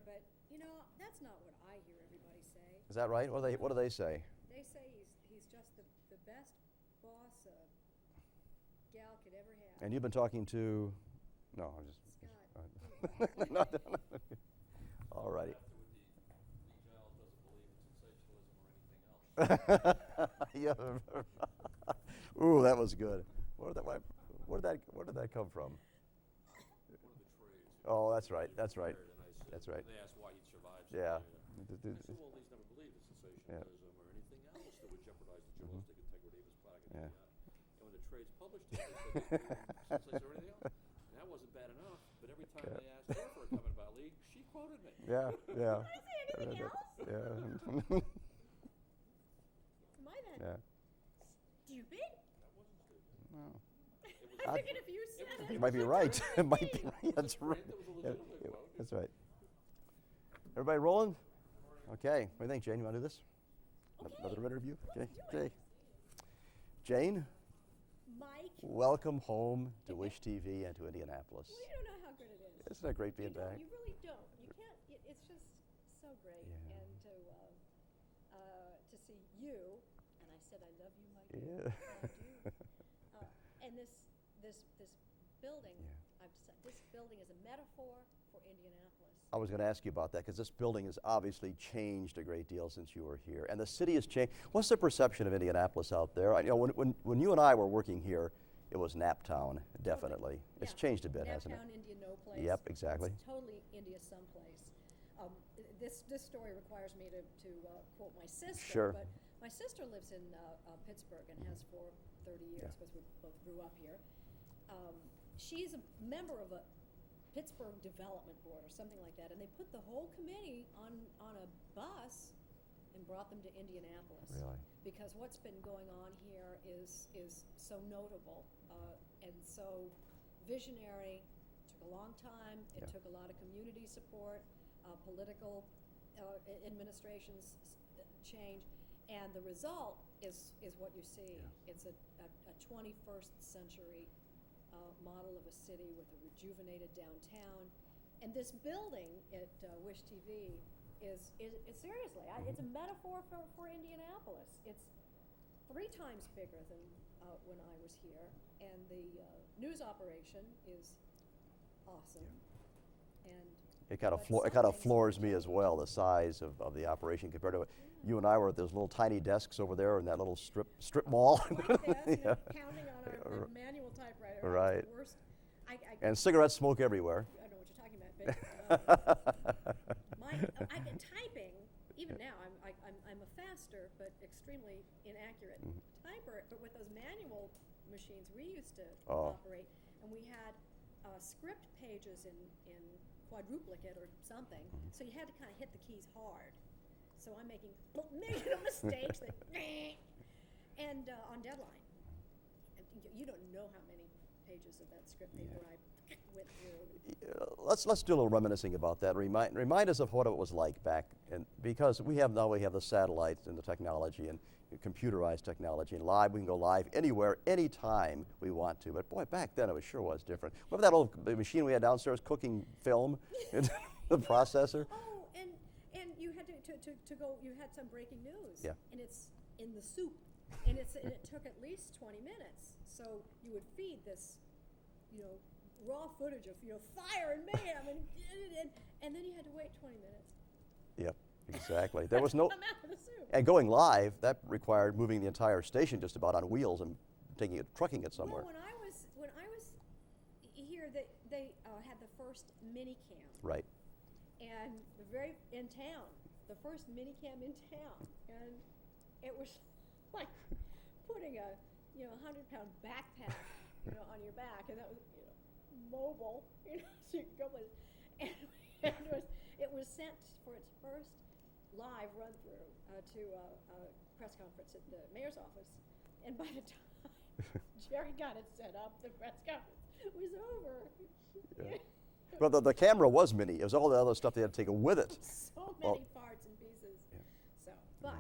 but you know, that's not what I hear everybody say. Is that right? What do they say? They say he's just the best boss a gal could ever have. And you've been talking to, no, I'm just. Scott. No. All righty. Yeah. Ooh, that was good. Where did that come from? One of the trades. Oh, that's right. That's right. That's right. They asked why he'd survived. Yeah. I said, well, he's never believed in sensationalism or anything else that would jeopardize the journalistic integrity of his product. Yeah. And when the trades published it, they said, sensations or anything else? And that wasn't bad enough, but every time they asked her for a comment about Lee, she quoted me. Yeah. Yeah. Did I say anything else? Yeah. Am I that Yeah. stupid? That wasn't stupid. No. I figured if you said it. You might be right. It might be right. That's right. That was a Yeah, legitimate quote. that's right. Everybody rolling? Okay. What do you think, Jane? You want to do this? Okay. Another interview? Okay. do it. Okay. Jane, Mike, welcome home to Wish TV and to Indianapolis. well, you don't know how good it is. Isn't that great being You don't, back? you really don't. You can't. It's just so great, Yeah. and to see you. And I said I love you, Mike. Yeah. I do. And this building. Yeah. I've said this building is a metaphor for Indianapolis. I was going to ask you about that because this building has obviously changed a great deal since you were here, and the city has changed. What's the perception of Indianapolis out there? You know, when you and I were working here, it was Naptown, definitely. It's Yeah. changed a bit, hasn't it? Naptown, Indianapolis. Yep, exactly. It's totally India someplace. This story requires me to quote my sister. Sure. But my sister lives in Pittsburgh and has for 30 years Yeah. because we both grew up here. She's a member of a Pittsburgh Development Board or something like that, and they put the whole committee on a bus and brought them to Indianapolis. Really? Because what's been going on here is so notable and so visionary. Took a long time. It Yeah. took a lot of community support, political administrations change, and the result is what you see. Yeah. It's a 21st century model of a city with a rejuvenated downtown, and this building at Wish TV is seriously, it's a metaphor for Indianapolis. It's 3 times bigger than when I was here, and the news operation is awesome. And It kind of but it kind of some things floors have me as well, the size of the operation compared to it. You and I were at those little tiny desks over there in that little strip mall. like this, Yeah. counting on our manual typewriter. I was Right. the worst. I And cigarette smoke everywhere. I know what you're talking about, but I get typing. Even now, I'm a faster but extremely inaccurate typer. But with those manual machines we used to operate, and we had script pages in quadruplicate or something, so you had to kind of hit the keys hard. So I'm making mistakes that, and on deadline, and you don't know how many pages of that script paper I went through. Let's do a little reminiscing about that. Remind us of what it was like back, and because we have the satellites and the technology and computerized technology and live. We can go live anywhere, anytime we want to. But boy, back then it sure was different. Remember that old machine we had downstairs cooking film, the processor? Oh, and you had to go. You had some breaking news. Yeah. And it's in the soup, and it took at least 20 minutes. So you would feed this, raw footage of fire and mayhem, and then you had to wait 20 minutes. Yep, exactly. There was no. Come out of the soup. And going live, that required moving the entire station just about on wheels and trucking it somewhere. Well, when I was here, they had the first mini cam. Right. And in town, the first mini cam in town, and it was like putting a 100-pound backpack on your back, and that was mobile, so you could go with it. And it was sent for its first live run through to a press conference at the mayor's office, and by the time Jerry got it set up, the press conference was over. Yeah. Well, the camera was mini. It was all the other stuff they had to take with it. So many parts and pieces. Yeah. So, but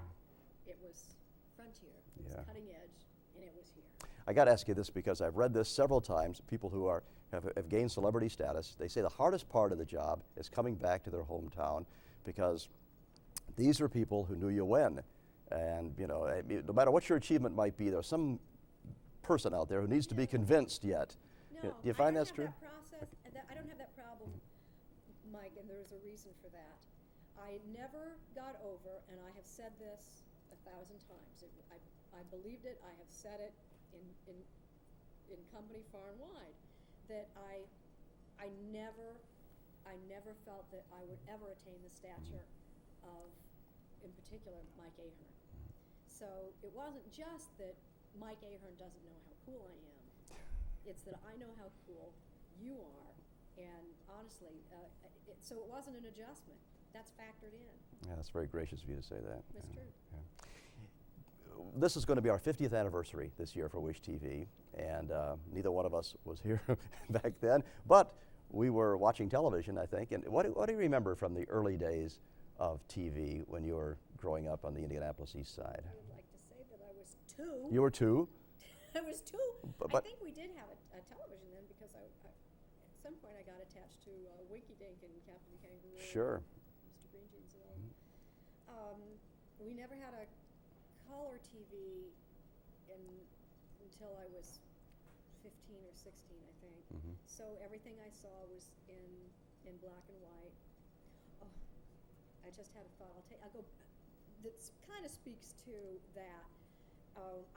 it was frontier. It was cutting edge, and it was here. I got to ask you this because I've read this several times. People who have gained celebrity status, they say the hardest part of the job is coming back to their hometown because these are people who knew you when. And you know, no matter what your achievement might be, there's some person out there who needs to be convinced yet. No, Do you find that's true? I don't have that problem, Mike, and there's a reason for that. I never got over, and I have said this 1,000 times. I believed it. I have said it in company far and wide that I never felt that I would ever attain the stature of, in particular, Mike Ahern. So it wasn't just that Mike Ahern doesn't know how cool I am. It's that I know how cool you are, and honestly, so it wasn't an adjustment. That's factored in. Yeah, that's very gracious of you to say that. That's true. Yeah. This is going to be our 50th anniversary this year for Wish TV, and neither one of us was here back then, but we were watching television, I think. And what do you remember from the early days of TV when you were growing up on the Indianapolis East Side? I would like to say that I was 2. You were 2? I was 2. But I think we did have a television then because at some point I got attached to Winky Dink and Captain Kangaroo. Sure. Mr. Green Jeans and all. We never had a color TV until I was 15 or 16, I think. So everything I saw was in black and white. Oh, I just had a thought. I'll go. This kind of speaks to that.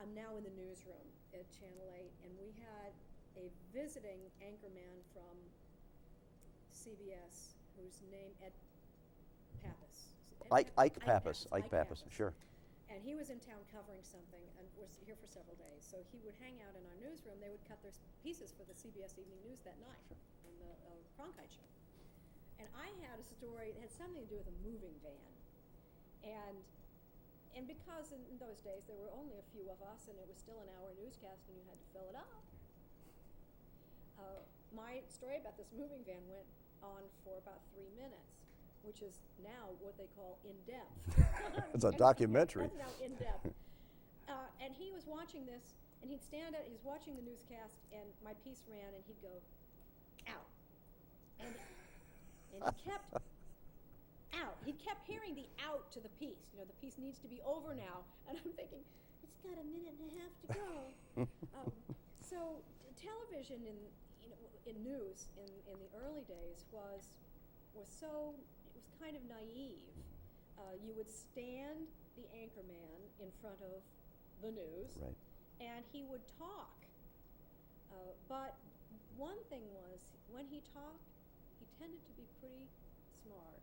I'm now in the newsroom at Channel 8, and we had a visiting anchorman from CBS whose name Pappas. Ike Pappas. Ike Pappas, sure. And he was in town covering something and was here for several days. So he would hang out in our newsroom. They would cut their pieces for the CBS Evening News that night on the Cronkite show. And I had a story that had something to do with a moving van. And because in those days there were only a few of us and it was still an hour newscast and you had to fill it up, my story about this moving van went on for about 3 minutes, which is now what they call in-depth. It's a documentary. That's now in-depth. And he was watching this, and he'd stand up, he's watching the newscast, and my piece ran, and he'd go, out. And he kept out. He kept hearing the out to the piece. You know, the piece needs to be over now. And I'm thinking, it's got a minute and a half to go. So television in news in the early days was kind of naive. You would stand the anchorman in front of the news, right, and he would talk. But one thing was, when he talked, he tended to be pretty smart.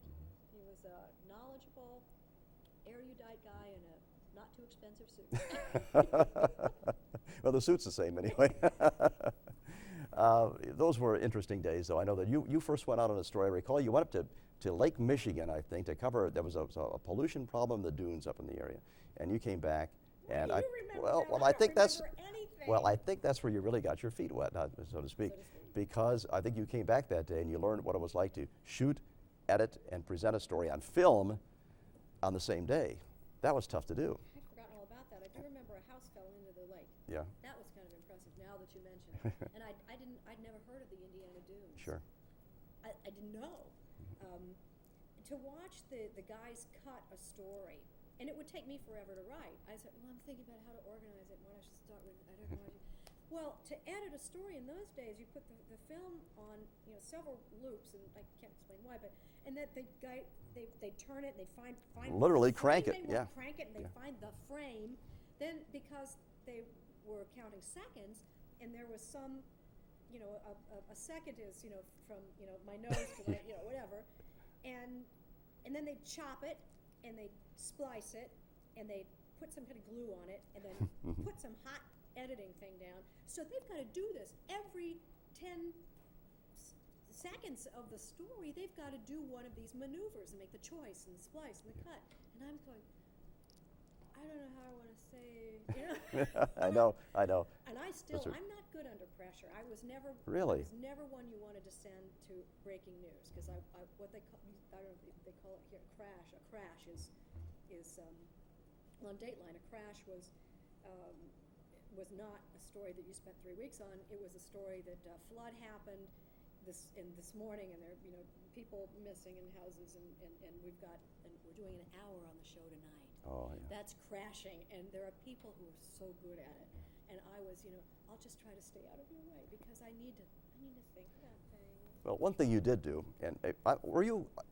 He was a knowledgeable, erudite guy in a not too expensive suit. Well, the suit's the same anyway. Those were interesting days, though. I know that you first went out on a story. I recall you went up to Lake Michigan, I think, to cover. There was a pollution problem in the dunes up in the area, and you came back. And I think that's where you really got your feet wet, so to speak, because I think you came back that day and you learned what it was like to shoot, edit, and present a story on film on the same day. That was tough to do. I'd forgotten all about that. I do remember a house fell into the lake. Yeah. That was kind of impressive now that you mention it. And I'd never heard of the Indiana dunes. Sure. I didn't know. To watch the guys cut a story, and it would take me forever to write. I said, well, I'm thinking about how to organize it and what I should start with. I don't know. Well, to edit a story in those days, you put the film on, several loops, and I can't explain why, and that they turn it, and they find literally crank it, yeah. Crank it, and they find the frame. Then because they were counting seconds, and there was some, a second is, from my nose to my, whatever, and then they chop it, and they splice it, and they put some kind of glue on it, and then put some hot editing thing down. So they've got to do this every 10 seconds of the story. They've got to do one of these maneuvers and make the choice and the splice and the cut. And I'm going, I don't know how I want to say, I know. And I'm not good under pressure. I was never really. I was never one you wanted to send to breaking news, because what they call, I don't know if they call it here, crash. A crash is on Dateline. A crash was was not a story that you spent 3 weeks on. It was a story that flood happened this morning, and there are, you know, people missing in houses, and we're doing an hour on the show tonight. Oh, yeah. That's crashing, and there are people who are so good at it. And I was, you know, I'll just try to stay out of your way because I need to think about things. Well, one thing you did do, and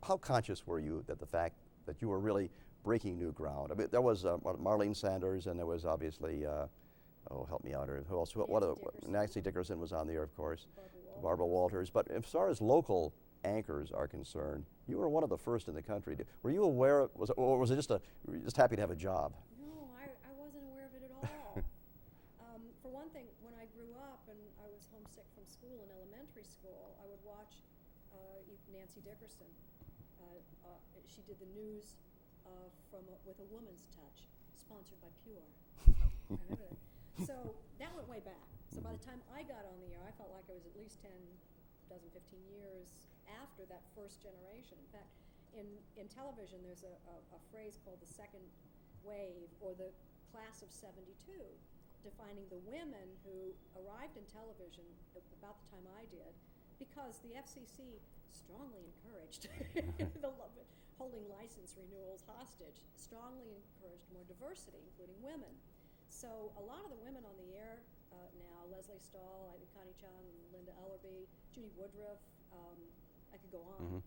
how conscious were you that the fact that you were really breaking new ground? I mean, there was Marlene Sanders, and there was obviously, help me out, or who else? Nancy Dickerson was on the air, of course. Barbara Walters. But as far as local anchors are concerned, you were one of the first in the country. Were you aware, or was it just were you just happy to have a job? No, I wasn't aware of it at all. For one thing, when I grew up and I was homesick from school in elementary school, I would watch Nancy Dickerson. She did the news with a woman's touch, sponsored by Pure. I remember that. So that went way back. So by the time I got on the air, I felt like I was at least 15 years after that first generation. In fact, in television, there's a phrase called the second wave, or the class of '72, defining the women who arrived in television about the time I did, because the FCC strongly encouraged holding license renewals hostage, strongly encouraged more diversity, including women. So a lot of the women on the air now, Leslie Stahl, Connie Chung, Linda Ellerby, Judy Woodruff, I could go on,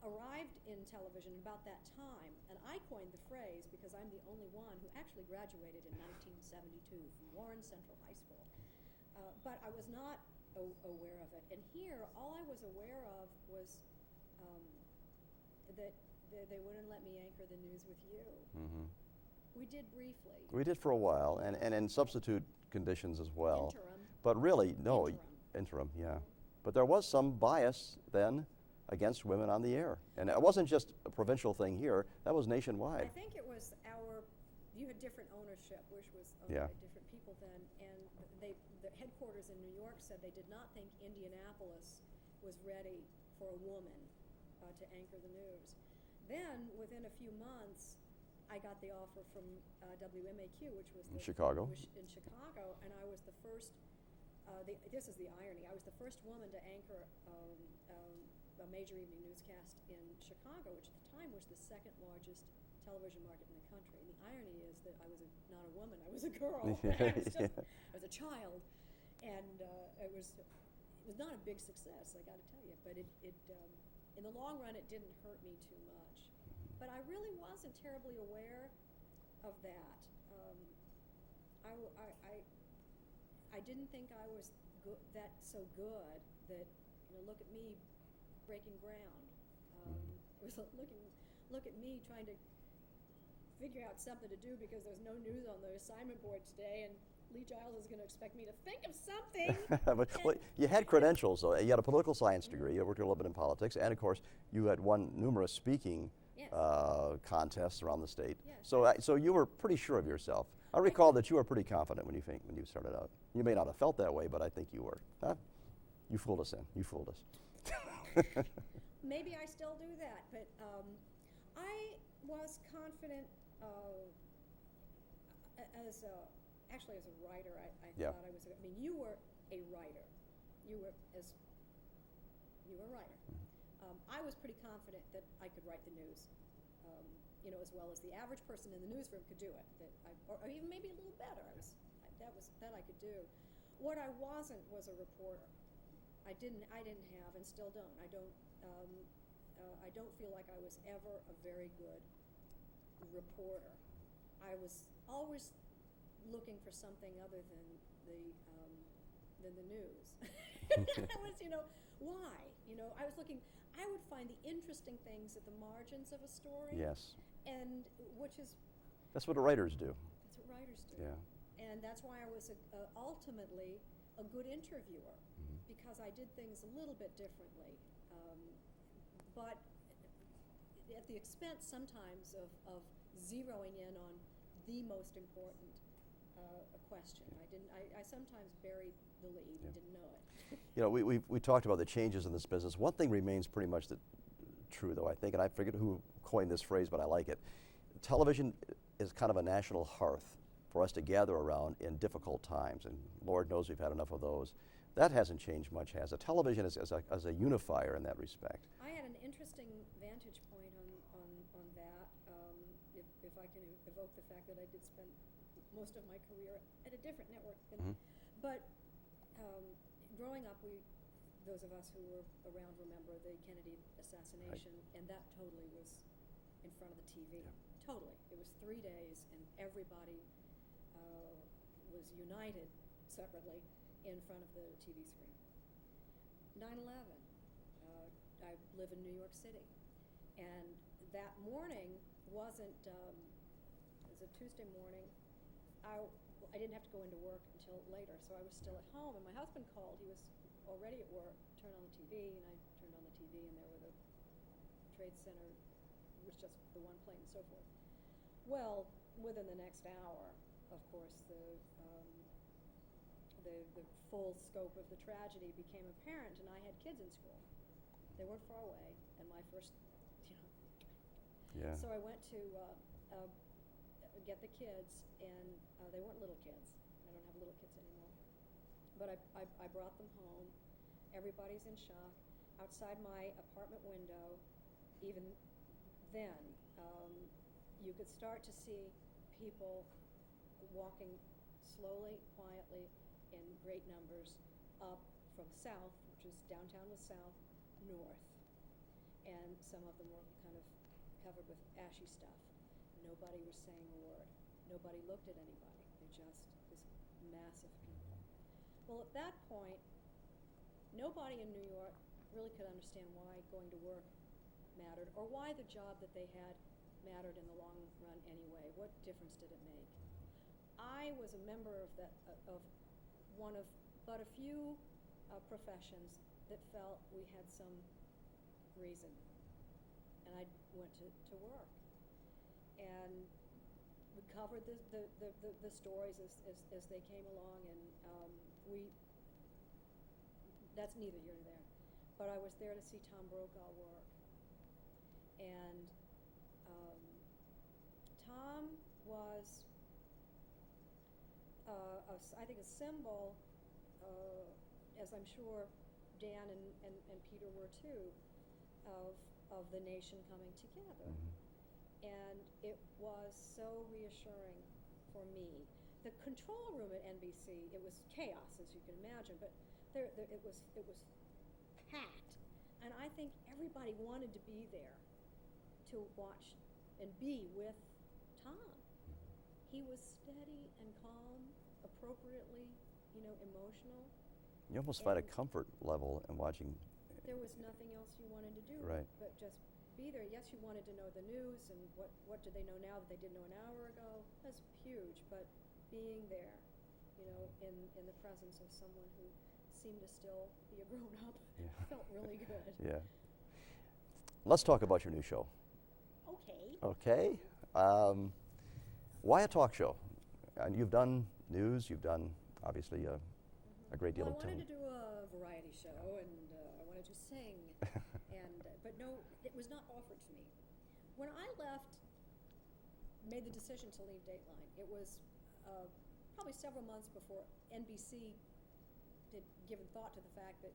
arrived in television about that time. And I coined the phrase because I'm the only one who actually graduated in 1972 from Warren Central High School. But I was not aware of it. And here, all I was aware of was that they wouldn't let me anchor the news with you. Mm-hmm. We did briefly. We did for a while, and in substitute conditions as well. Interim. But really, no. Interim, yeah. But there was some bias then against women on the air. And it wasn't just a provincial thing here, that was nationwide. I think it was you had different ownership, which was owned by different people then, and the headquarters in New York said they did not think Indianapolis was ready for a woman to anchor the news. Then, within a few months, I got the offer from WMAQ, which was in Chicago, and I was the first. This is the irony. I was the first woman to anchor a major evening newscast in Chicago, which at the time was the second largest television market in the country. And the irony is that I was not a woman; I was a girl. I was a child, and it was not a big success, I got to tell you. But it in the long run, it didn't hurt me too much. But I really wasn't terribly aware of that. I didn't think I was so good that, you know, look at me breaking ground. It was look at me trying to figure out something to do because there's no news on the assignment board today, and Lee Giles is going to expect me to think of something. Well, you had credentials, though. You had a political science degree. You worked a little bit in politics, and of course, you had won numerous speaking contests around the state. Yes. So you were pretty sure of yourself. I recall that you were pretty confident when you started out. You may not have felt that way, but I think you were. Huh? You fooled us then. You fooled us. Maybe I still do that, but I was confident as a writer. I thought I was. I mean, you were a writer. You were a writer. Mm-hmm. I was pretty confident that I could write the news, as well as the average person in the newsroom could do it. Or even maybe a little better. That I could do. What I wasn't was a reporter. I didn't have, and still don't. I don't feel like I was ever a very good reporter. I was always looking for something other than the news. I was, why? I was looking. I would find the interesting things at the margins of a story. Yes. And that's what writers do. That's what writers do. Yeah. And that's why I was ultimately a good interviewer, because I did things a little bit differently, but at the expense sometimes of zeroing in on the most important question. I sometimes buried the lead and didn't know it. We talked about the changes in this business. One thing remains pretty much true, though, I think, and I forget who coined this phrase, but I like it. Television is kind of a national hearth for us to gather around in difficult times, and Lord knows we've had enough of those. That hasn't changed much, has it? Television is as a unifier in that respect. I had an interesting vantage point on that, if I can evoke the fact that I did spend most of my career at a different network. But growing up, those of us who were around remember the Kennedy assassination, and that totally was in front of the TV. Yeah. Totally. It was 3 days, and everybody was united separately in front of the TV screen. 9/11. I live in New York City, and that morning wasn't. It was a Tuesday morning. I didn't have to go into work until later, so I was still at home. And my husband called. He was already at work. Turned on the TV, and I turned on the TV, and there were the Trade Center. It was just the one plane and so forth. Well, within the next hour, of course, the full scope of the tragedy became apparent, and I had kids in school. They weren't far away, and my first, Yeah. So I went to get the kids, and they weren't little kids. I don't have little kids anymore. But I brought them home. Everybody's in shock. Outside my apartment window, even then, you could start to see people walking slowly, quietly, in great numbers up from south, which is downtown was south, north. And some of them were kind of covered with ashy stuff. Nobody was saying a word. Nobody looked at anybody. They just, this mass of people. Well, at that point, nobody in New York really could understand why going to work mattered, or why the job that they had mattered in the long run anyway. What difference did it make? I was a member of one of but a few professions that felt we had some reason, and I went to work, and we covered the stories as they came along, and that's neither here nor there, but I was there to see Tom Brokaw work, and Tom was I think a symbol, as I'm sure Dan and Peter were too, of the nation coming together. And it was so reassuring for me. The control room at NBC, it was chaos, as you can imagine, but it was packed. And I think everybody wanted to be there to watch and be with Tom. He was steady and calm, appropriately, emotional. You almost find a comfort level in watching. There was nothing else you wanted to do, Right. but just be there. Yes, you wanted to know the news and what do they know now that they didn't know an hour ago. That's huge, but being there, in the presence of someone who seemed to still be a grown-up, felt really good. Yeah. Let's talk about your new show. Okay. Okay. Why a talk show? And you've done news, you've done, obviously, a great deal Well, of I wanted television. to do a variety show, and I wanted to sing, but no, it was not offered to me. When I made the decision to leave Dateline, it was probably several months before NBC did given thought to the fact that,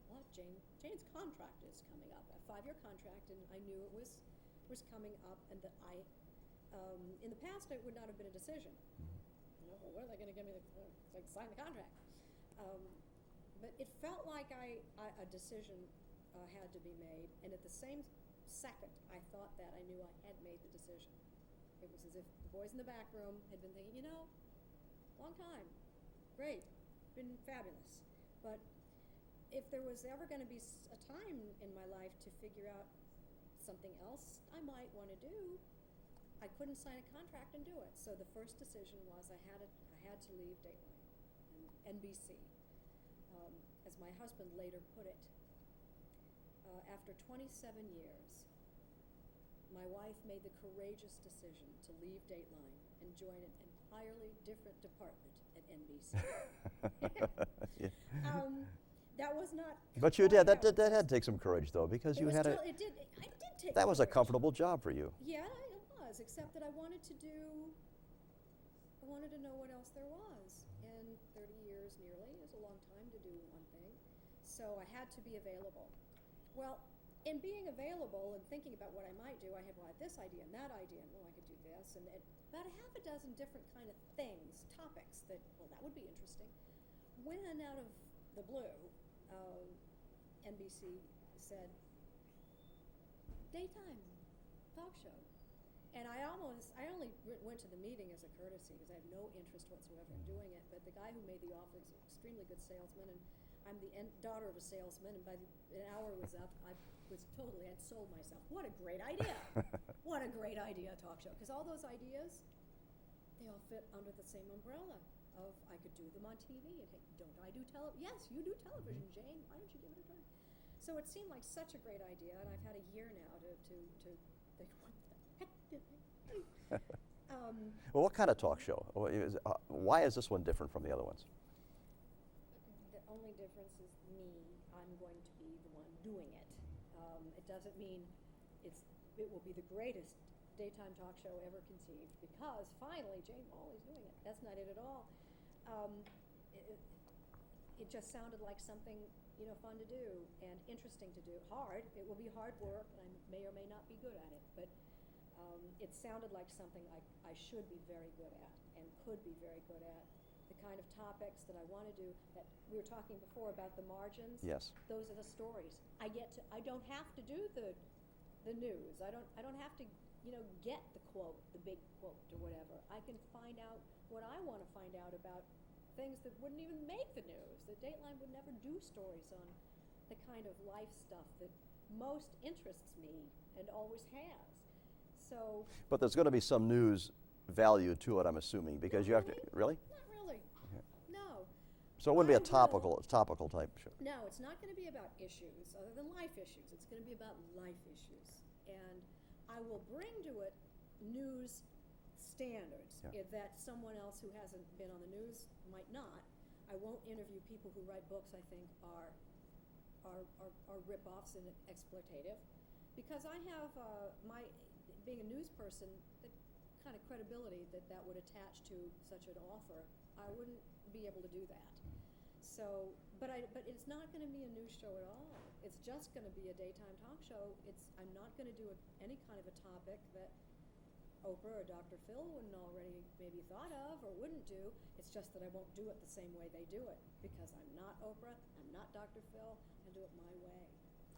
well, Jane's contract is coming up, a 5-year contract, and I knew it was coming up, and that in the past, it would not have been a decision. Well, what are they going to give me? Sign the contract. But it felt like a decision had to be made, and at the same second I thought that, I knew I had made the decision. It was as if the boys in the back room had been thinking, long time, great, been fabulous. But if there was ever going to be a time in my life to figure out something else I might want to do, I couldn't sign a contract and do it. So the first decision was I had to leave Dateline and NBC. As my husband later put it, after 27 years, my wife made the courageous decision to leave Dateline and join an entirely different department at NBC. That was not. But you did. That had to take some courage, though, because It you was had still- It did. I did take. That was a courage. comfortable job for you. Yeah, it was. Except that I wanted wanted to know what else there was. And 30 years nearly is a long time to do one thing. So I had to be available. Well, in being available and thinking about what I might do, I had this idea and that idea, and I could do this, and about a half a dozen different kind of things, topics that would be interesting. When out of the blue, NBC said, daytime talk show. And I only went to the meeting as a courtesy because I had no interest whatsoever in doing it. But the guy who made the offer is an extremely good salesman, and I'm the daughter of a salesman. And by an hour was up, I'd sold myself. What a great idea! What a great idea, talk show. Because all those ideas, they all fit under the same umbrella of I could do them on TV. And hey, don't I do Yes, you do television, Jane. Why don't you give it a try? So it seemed like such a great idea, and I've had a year now to think, what the heck did I do? Well, what kind of talk show? Why is this one different from the other ones? The only difference is me. I'm going to be the one doing it. It doesn't mean it will be the greatest daytime talk show ever conceived because finally Jane Pauley's doing it. That's not it at all. It just sounded like something fun to do and interesting to do. Hard. It will be hard work, and I may or may not be good at it, but it sounded like something I should be very good at and could be very good at. The kind of topics that I want to do, that we were talking before about the margins. Yes. Those are the stories. I don't have to do the news. I don't have to get the quote, the big quote or whatever. I can find out what I want to find out about things that wouldn't even make the news. The Dateline would never do stories on the kind of life stuff that most interests me and always has. So. But there's going to be some news value to it, I'm assuming, because you have to. Really? Not really. Okay. No. So it wouldn't be a topical type show. No, it's not going to be about issues other than life issues. It's going to be about life issues, and I will bring to it news standards that someone else who hasn't been on the news might not. I won't interview people who write books I think are rip-offs and exploitative, because I have being a news person, the kind of credibility that would attach to such an offer, I wouldn't be able to do that. So, but it's not going to be a news show at all. It's just going to be a daytime talk show. I'm not going to do any kind of a topic that Oprah or Dr. Phil wouldn't already maybe thought of or wouldn't do. It's just that I won't do it the same way they do it, because I'm not Oprah, I'm not Dr. Phil, I do it my way.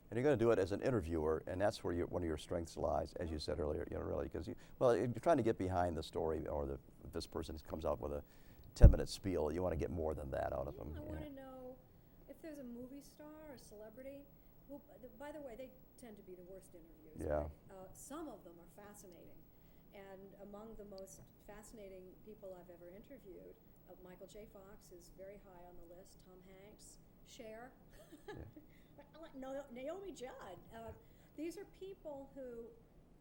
And you're going to do it as an interviewer, and that's where one of your strengths lies, as you said earlier, really, because you're trying to get behind the story, or this person comes out with a 10-minute spiel. You want to get more than that out of them. I want to know if there's a movie star or celebrity. Well, by the way, they tend to be the worst interviews. Yeah. Right? Some of them are fascinating. And among the most fascinating people I've ever interviewed, Michael J. Fox is very high on the list. Tom Hanks, Cher, Naomi Judd. These are people who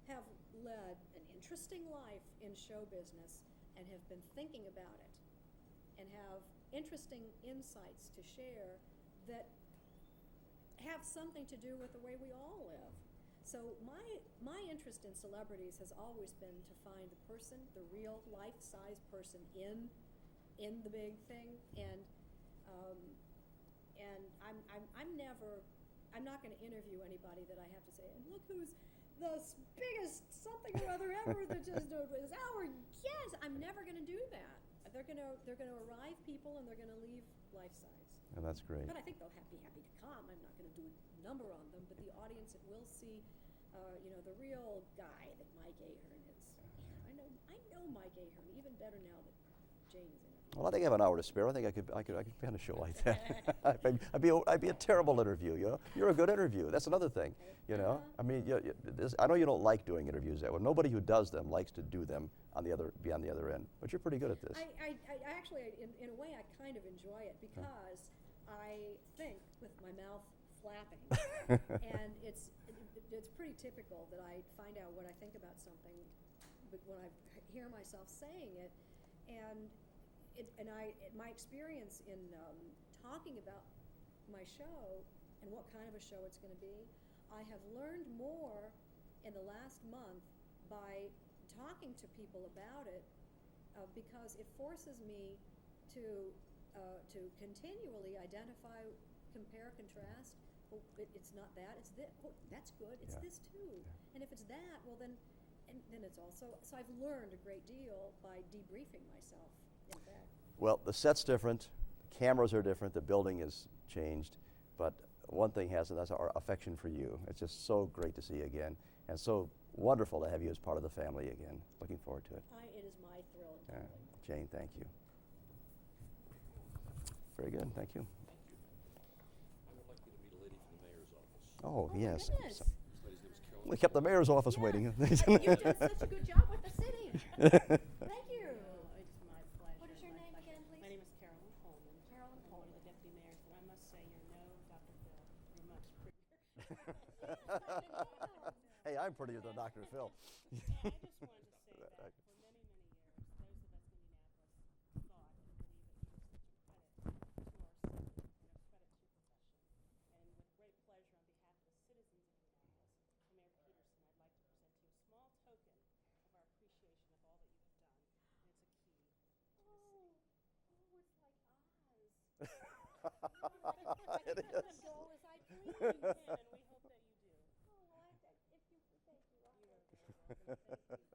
have led an interesting life in show business and have been thinking about it and have interesting insights to share that have something to do with the way we all live. So my interest in celebrities has always been to find the person, the real life-size person in the big thing, and I'm not going to interview anybody that I have to say, and look who's the biggest something or other ever that just is our guest. I'm never going to do that. They're going to arrive people, and they're going to leave life-size. And that's great. But I think they'll be happy to come. I'm not going to do a number on them, but the audience that will see, the real guy that Mike Ahern is. I know Mike Ahern even better now that Jane is in it. Well, I think I have an hour to spare. I think I could be on a show like that. I'd be a terrible interview. You're a good interview. That's another thing. I mean, I know you don't like doing interviews that way. Nobody who does them likes to do them be on the other end. But you're pretty good at this. I actually, in a way, I kind of enjoy it because I think with my mouth flapping, and it's pretty typical that I find out what I think about something, but when I hear myself saying it, and my experience in talking about my show and what kind of a show it's going to be, I have learned more in the last month by talking to people about it because it forces me to continually identify, compare, contrast. Oh, it's not that, it's this. Oh, that's good, it's Yeah. this too. And if it's that, well then, and then it's also, so I've learned a great deal by debriefing myself, in fact. Well, the set's different, the cameras are different, the building has changed, but one thing has, and that's our affection for you. It's just so great to see you again, and so wonderful to have you as part of the family again. Looking forward to it. It is my thrill Yeah. entirely. Jane, thank you. Very good, thank you. I would like you to meet a lady from the mayor's office. Oh, my yes. goodness. This lady's name is Carolyn. We kept the mayor's office Yeah. waiting. You did such a good job with the city. Thank you. It's my pleasure. What is your my name pleasure. again, please? My name is Carolyn Coleman. Carolyn I'm Coleman. one of the deputy mayors, and I must say you're no Dr. Phil. You're much prettier. Hey, I'm prettier than Dr. Phil. I just wanted to say that for many, many years, those of us in Indianapolis thought and believed that you were such a credit to our city and a credit to your profession. And with great pleasure, on behalf of the citizens of Indianapolis, Mayor Peterson, I'd like to present to you a small token of our appreciation of all that you have done. And it's a key. It's like Oz. It is. Go as I please. You can, and we hope that you do. Oh, well, if you, thank you. You are very welcome. Thank you.